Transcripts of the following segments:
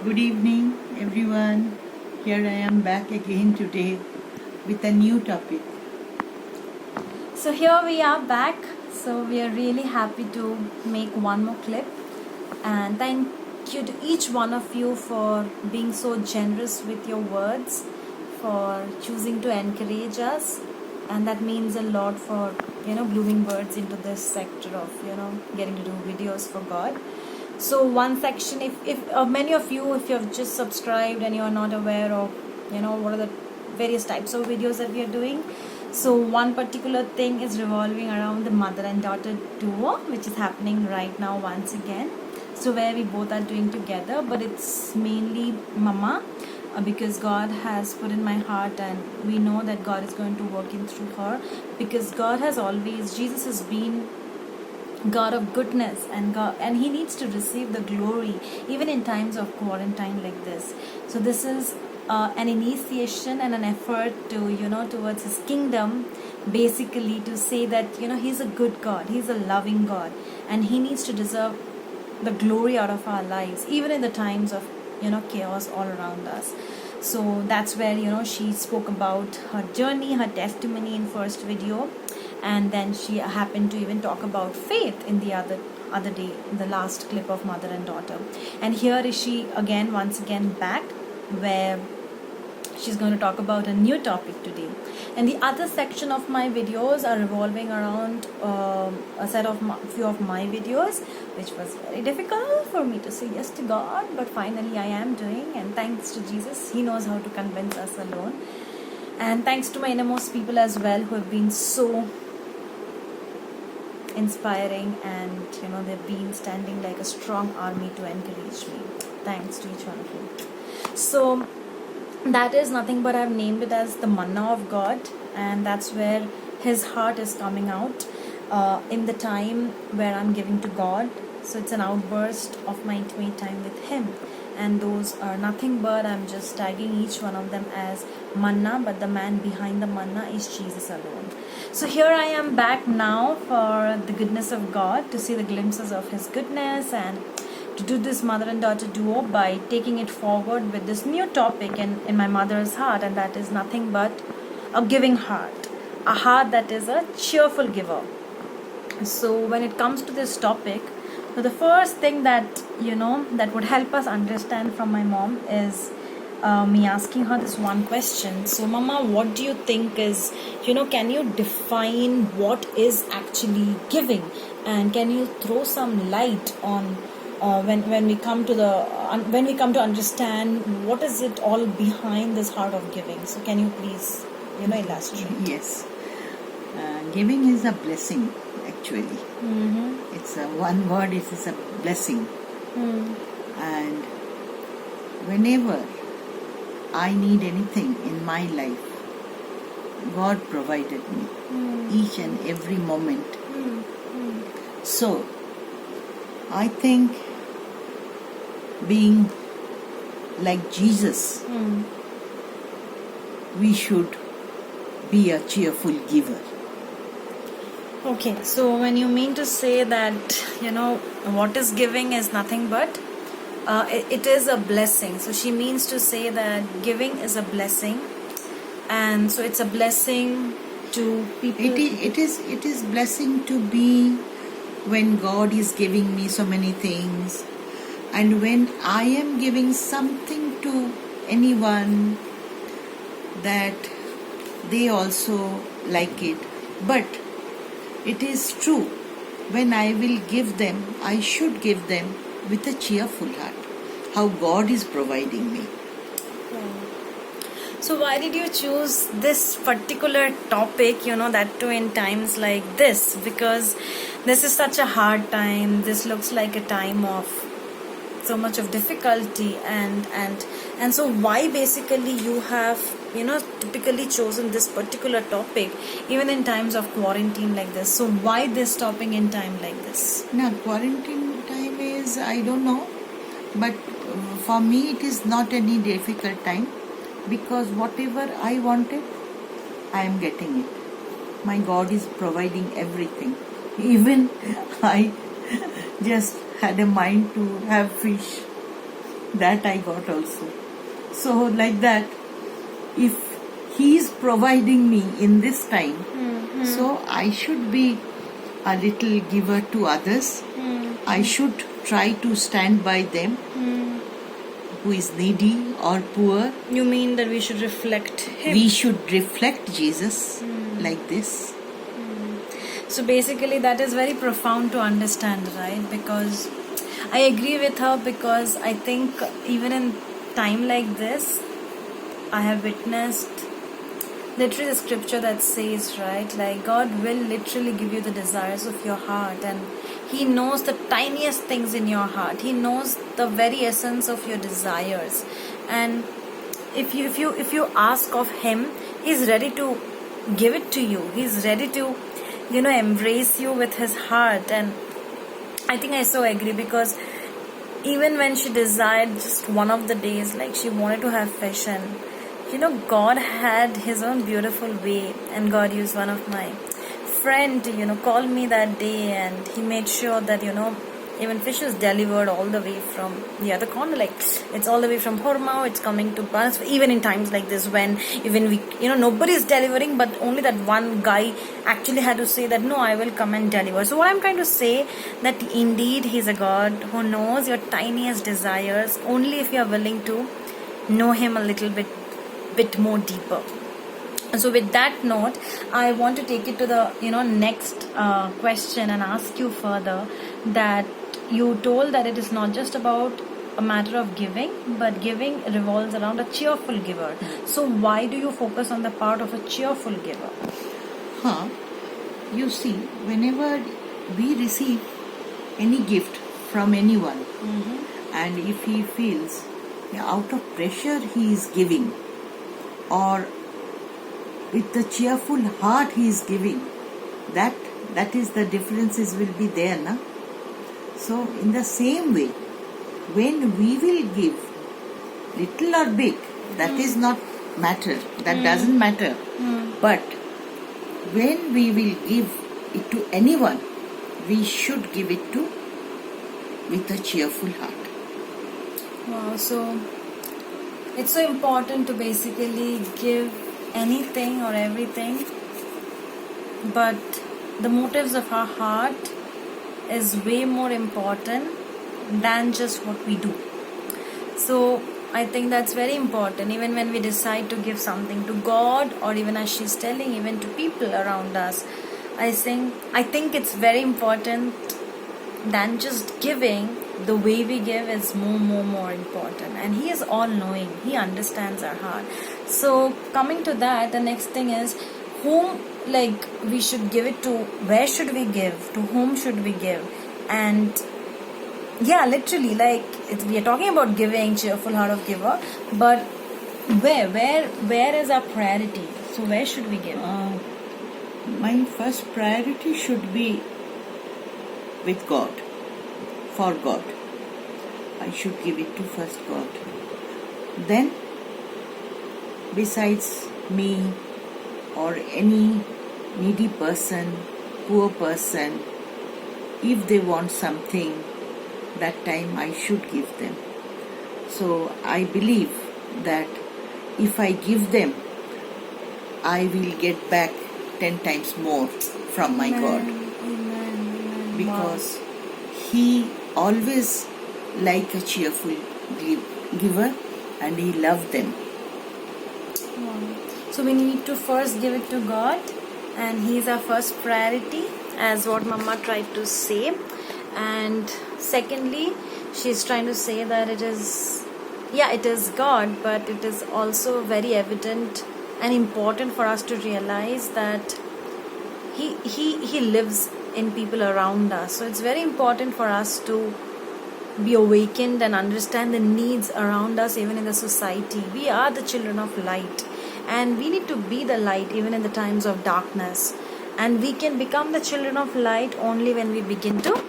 Good evening, everyone. Here I am back again today with a new topic. So here we are back. So we are really happy to make one more clip. And thank you to each one of you for being so generous with your words, for choosing to encourage us. And that means a lot for, blooming birds into this sector of, getting to do videos for God. So one section, if many of you, if you have just subscribed and you are not aware of, what are the various types of videos that we are doing. So one particular thing is revolving around the mother and daughter duo, which is happening right now once again. So where we both are doing together, but it's mainly Mama, because God has put in my heart, and we know that God is going to work in through her, because God has always, Jesus has been God of goodness, and He needs to receive the glory even in times of quarantine like this. So this is an initiation and an effort to towards His kingdom, basically to say that He's a good God, He's a loving God, and He needs to deserve the glory out of our lives, even in the times of chaos all around us. So that's where she spoke about her journey, her testimony in first video, and then she happened to even talk about faith in the other day, in the last clip of mother and daughter. And here is she again, once again back, where she's going to talk about a new topic today. And the other section of my videos are revolving around few of my videos, which was very difficult for me to say yes to God, but finally I am doing, and thanks to Jesus, He knows how to convince us alone. And thanks to my innermost people as well, who have been so inspiring, and they've been standing like a strong army to encourage me. Thanks to each one of you. So that is nothing but I've named it as the manna of God, and that's where His heart is coming out in the time where I'm giving to God. So it's an outburst of my intimate time with Him, and those are nothing but, I'm just tagging each one of them as manna, but the man behind the manna is Jesus alone. So here I am back now for the goodness of God, to see the glimpses of His goodness, and to do this mother and daughter duo by taking it forward with this new topic in my mother's heart, and that is nothing but a giving heart, a heart that is a cheerful giver. So when it comes to this topic, so the first thing that that would help us understand from my mom is me asking her this one question. So Mama, what do you think is, can you define what is actually giving, and can you throw some light on when we come to understand what is it all behind this heart of giving? So can you please illustrate? Yes, giving is a blessing actually. It's one word, it is a blessing. And whenever I need anything in my life, God provided me each and every moment. So I think being like Jesus, we should be a cheerful giver. Okay, so when you mean to say that, what is giving is nothing but, it is a blessing. So she means to say that giving is a blessing, and so it's a blessing to people. It is blessing to be when God is giving me so many things, and when I am giving something to anyone, that they also like it. But it is true, when I will give them, I should give them with a cheerful heart, how God is providing me. So why did you choose this particular topic, that too in times like this? Because this is such a hard time. This looks like a time of so much of difficulty, and so why basically you have typically chosen this particular topic even in times of quarantine like this? So why this topic in time like this? Now, quarantine time is, I don't know, but for me it is not any difficult time, because whatever I wanted, I am getting it. My God is providing everything. Even I just had a mind to have fish, that I got also. So like that, if He is providing me in this time, so I should be a little giver to others. I should try to stand by them who is needy or poor. You mean that we should reflect Him? We should reflect Jesus like this. So basically, that is very profound to understand, right? Because I agree with her, because I think even in time like this, I have witnessed literally the scripture that says, right, like God will literally give you the desires of your heart, and He knows the tiniest things in your heart. He knows the very essence of your desires, and if you ask of Him, He's ready to give it to you. He's ready to embrace you with His heart. And I think I so agree, because even when she desired just one of the days, like she wanted to have fish, and God had His own beautiful way, and God used one of my friend to call me that day, and He made sure that even fish is delivered all the way from the other corner, like it's all the way from Hormao, it's coming to Banas, even in times like this, when even we nobody is delivering, but only that one guy actually had to say that no, I will come and deliver. So what I'm trying to say, that indeed He's a God who knows your tiniest desires, only if you are willing to know Him a little bit more deeper. So with that note, I want to take it to the next question and ask you further, that you told that it is not just about a matter of giving, but giving revolves around a cheerful giver. So why do you focus on the part of a cheerful giver? You see, whenever we receive any gift from anyone, and if he feels out of pressure he is giving, or with the cheerful heart he is giving, that is the differences will be there, na? So in the same way, when we will give little or big, that is not matter, that doesn't matter, but when we will give it to anyone, we should give it to with a cheerful heart. Wow, so it's so important to basically give anything or everything, but the motives of our heart is way more important than just what we do. So I think that's very important, even when we decide to give something to God, or even as she's telling, even to people around us. I think it's very important than just giving. The way we give is more important, and He is all knowing. He understands our heart. So coming to that, the next thing is whom we should give it to, where should we give, to whom should we give, and literally we are talking about giving, cheerful heart of giver, but where is our priority? So where should we give? My first priority should be with God, for God. I should give it to first God. Then, besides me or any needy person, poor person, if they want something, that time I should give them. So I believe that if I give them, I will get back 10 times more from my God. Amen. Because He always like a cheerful giver, and He loved them. Wow. So we need to first give it to God, and He is our first priority, as what Mama tried to say. And secondly, she's trying to say that it is God, but it is also very evident and important for us to realize that He lives in people around us. So it's very important for us to be awakened and understand the needs around us, even in the society. We are the children of light, and we need to be the light even in the times of darkness. And we can become the children of light only when we begin to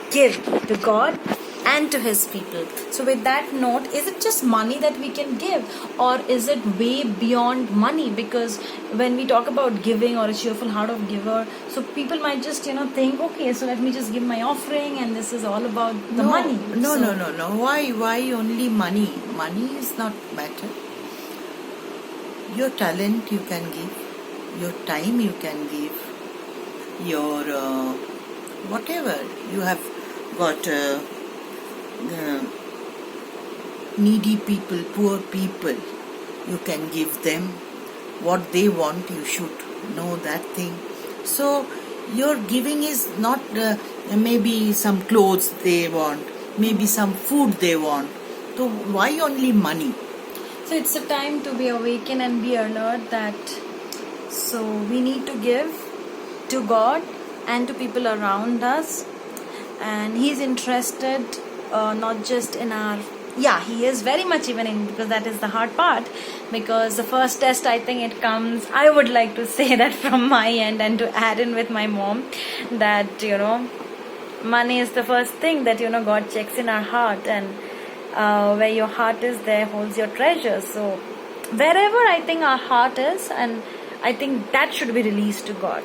give to God and to his people. So with that note, is it just money that we can give, or is it way beyond money? Because when we talk about giving or a cheerful heart of giver, so people might just think, okay, so let me just give my offering, and this is all about the money. No, So- no. Why only money? Money is not matter. Your talent you can give, your time you can give, your whatever you have got. Needy people, poor people, you can give them what they want. You should know that thing. So your giving is not maybe some clothes they want, maybe some food they want. So why only money? So it's a time to be awakened and be alert that so we need to give to God and to people around us, and He's interested not just in our He is very much even in, because that is the hard part, because the first test, I think it comes, I would like to say that from my end, and to add in with my mom, that money is the first thing that God checks in our heart, and where your heart is, there holds your treasure. So wherever I think our heart is, and I think that should be released to God.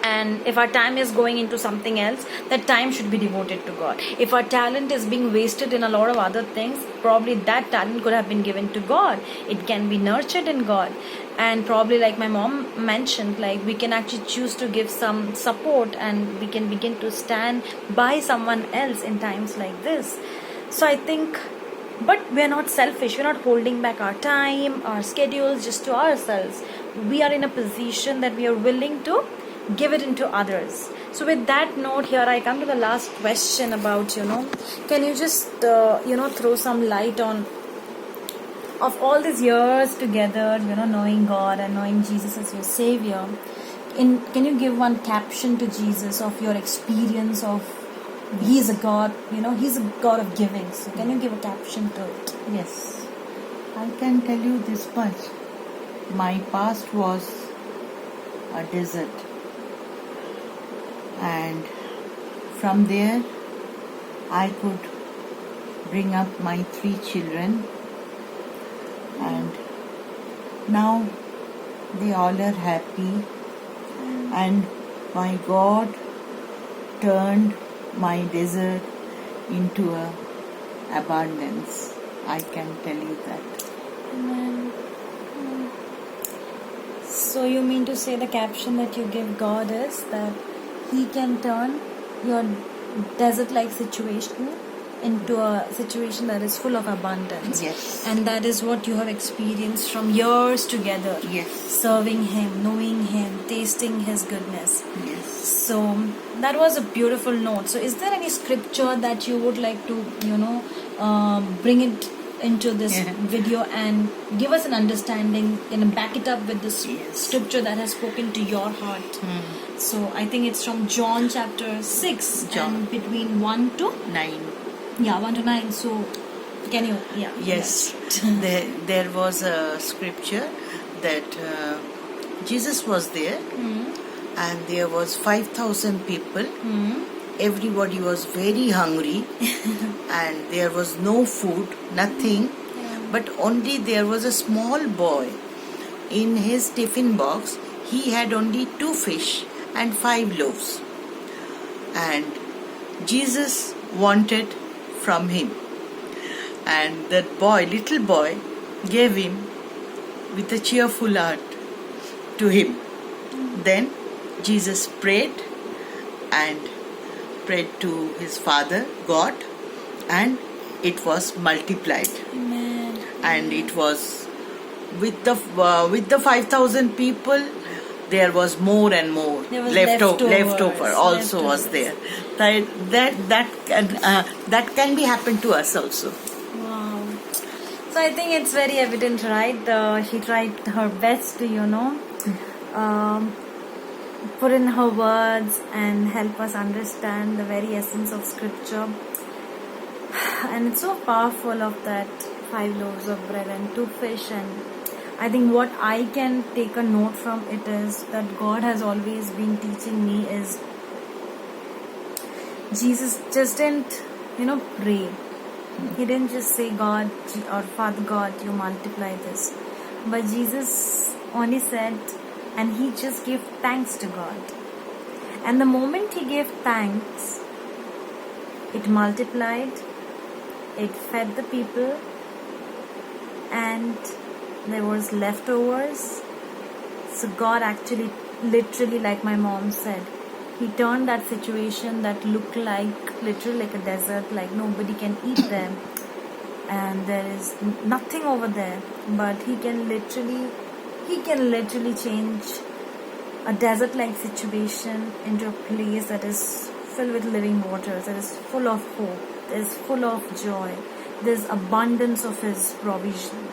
And if our time is going into something else, that time should be devoted to God. If our talent is being wasted in a lot of other things, probably that talent could have been given to God. It can be nurtured in God. And probably, like my mom mentioned, like we can actually choose to give some support, and we can begin to stand by someone else in times like this. So I think, but we're not selfish. We're not holding back our time, our schedules just to ourselves. We are in a position that we are willing to give it into others. So with that note, here I come to the last question about can you just throw some light on, of all these years together, knowing God and knowing Jesus as your savior, can you give one caption to Jesus of your experience of He's a God, He's a God of giving. So can you give a caption to it? Yes, I can tell you this much. My past was a desert, and from there I could bring up my 3 children, and now they all are happy, and my God turned my desert into a abundance. I can tell you that. Amen. So you mean to say the caption that you give God is that He can turn your desert-like situation into a situation that is full of abundance. Yes. And that is what you have experienced from years together. Yes. Serving Him, knowing Him, tasting His goodness. Yes. So that was a beautiful note. So is there any scripture that you would like to, bring it into this video and give us an understanding and back it up with this scripture that has spoken to your heart? So I think it's from John chapter 6, and between 1 to 9. 1 to 9. So can you Yes. there was a scripture that Jesus was there, and there was 5,000 people. Everybody was very hungry and there was no food, nothing, but only there was a small boy. In his tiffin box he had only 2 fish and 5 loaves, and Jesus wanted from him, and that boy, little boy, gave him with a cheerful heart to him. Then Jesus prayed and prayed to his Father God, and it was multiplied. Amen. And it was with the 5,000 people, there was more and more There was leftover also was leftovers. there. That can be happen to us also. Wow. So I think it's very evident, right? She tried her best to, put in her words and help us understand the very essence of scripture. And it's so powerful of that 5 loaves of bread and 2 fish. And I think what I can take a note from it is that God has always been teaching me is Jesus just didn't pray. He didn't just say, God or Father God, you multiply this. But Jesus only said, and he just gave thanks to God. And the moment he gave thanks, it multiplied, it fed the people, and there was leftovers. So God actually, literally, like my mom said, he turned that situation that looked like literally like a desert, like nobody can eat there, and there is nothing over there, but he can literally change a desert like situation into a place that is filled with living waters, that is full of hope, that is full of joy, there's abundance of his provision.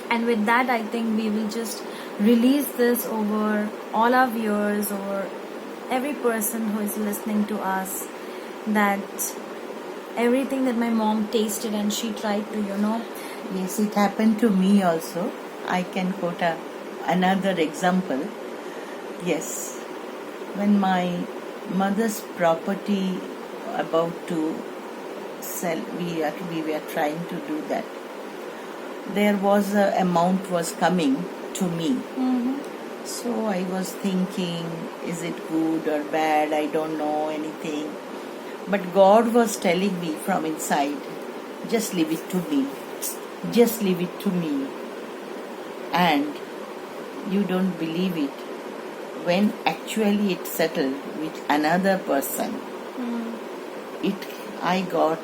And with that, I think we will just release this over all our viewers, over every person who is listening to us, that everything that my mom tasted and she tried to, Yes, it happened to me also. I can quote another example. Yes, when my mother's property about to sell, we were trying to do that. There was a amount was coming to me. So I was thinking, is it good or bad? I don't know anything. But God was telling me from inside, just leave it to me. Just leave it to me. And you don't believe it. When actually it settled with another person, I got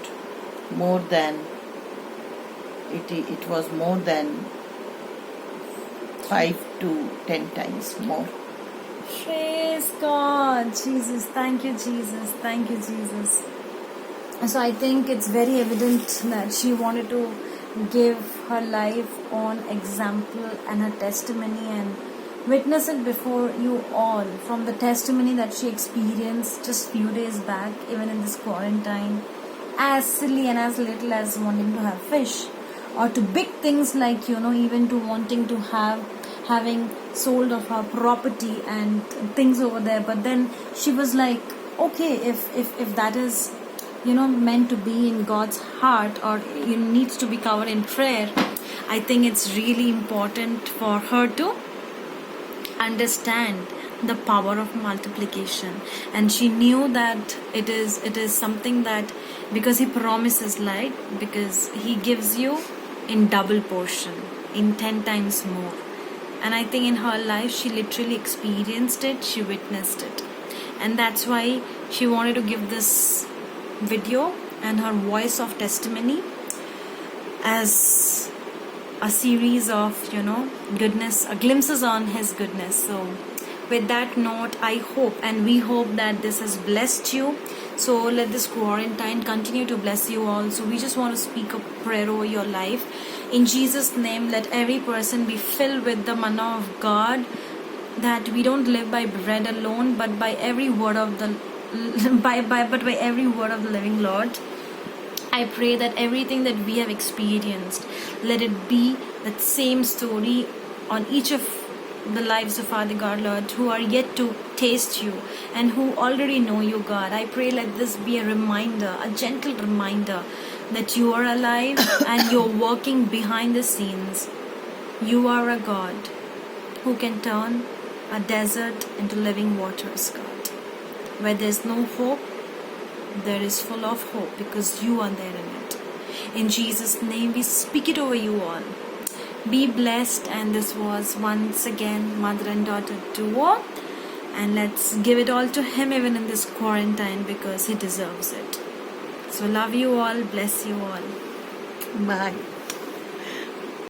more than, it was more than 5 to 10 times more. Praise God. Jesus, thank you, Jesus. Thank you, Jesus. So I think it's very evident that she wanted to give her life on example and her testimony and witness it before you all, from the testimony that she experienced just few days back, even in this quarantine, as silly and as little as wanting to have fish, or to big things like even to wanting to having sold of her property and things over there. But then she was like, okay, if that is meant to be in God's heart, or it needs to be covered in prayer, I think it's really important for her to understand the power of multiplication. And she knew that it is something that, because he promises, like, because he gives you in double portion, in 10 times more. And I think in her life she literally experienced it, she witnessed it, and that's why she wanted to give this video and her voice of testimony as a series of goodness, glimpses on his goodness. So with that note, I hope and we hope that this has blessed you. So let this quarantine continue to bless you all. So we just want to speak a prayer over your life. In Jesus' name, let every person be filled with the manna of God, that we don't live by bread alone, but by every word of the by every word of the living Lord. I pray that everything that we have experienced, let it be that same story on each of the lives of Father God, Lord, who are yet to taste you and who already know you, God. I pray let this be a reminder, a gentle reminder, that you are alive and you're working behind the scenes. You are a God who can turn a desert into living waters, God. Where there's no hope, there is full of hope, because you are there in it. In Jesus' name, we speak it over you all. Be blessed. And this was once again mother and daughter duo, and let's give it all to him even in this quarantine, because he deserves it. So love you all, bless you all. Bye.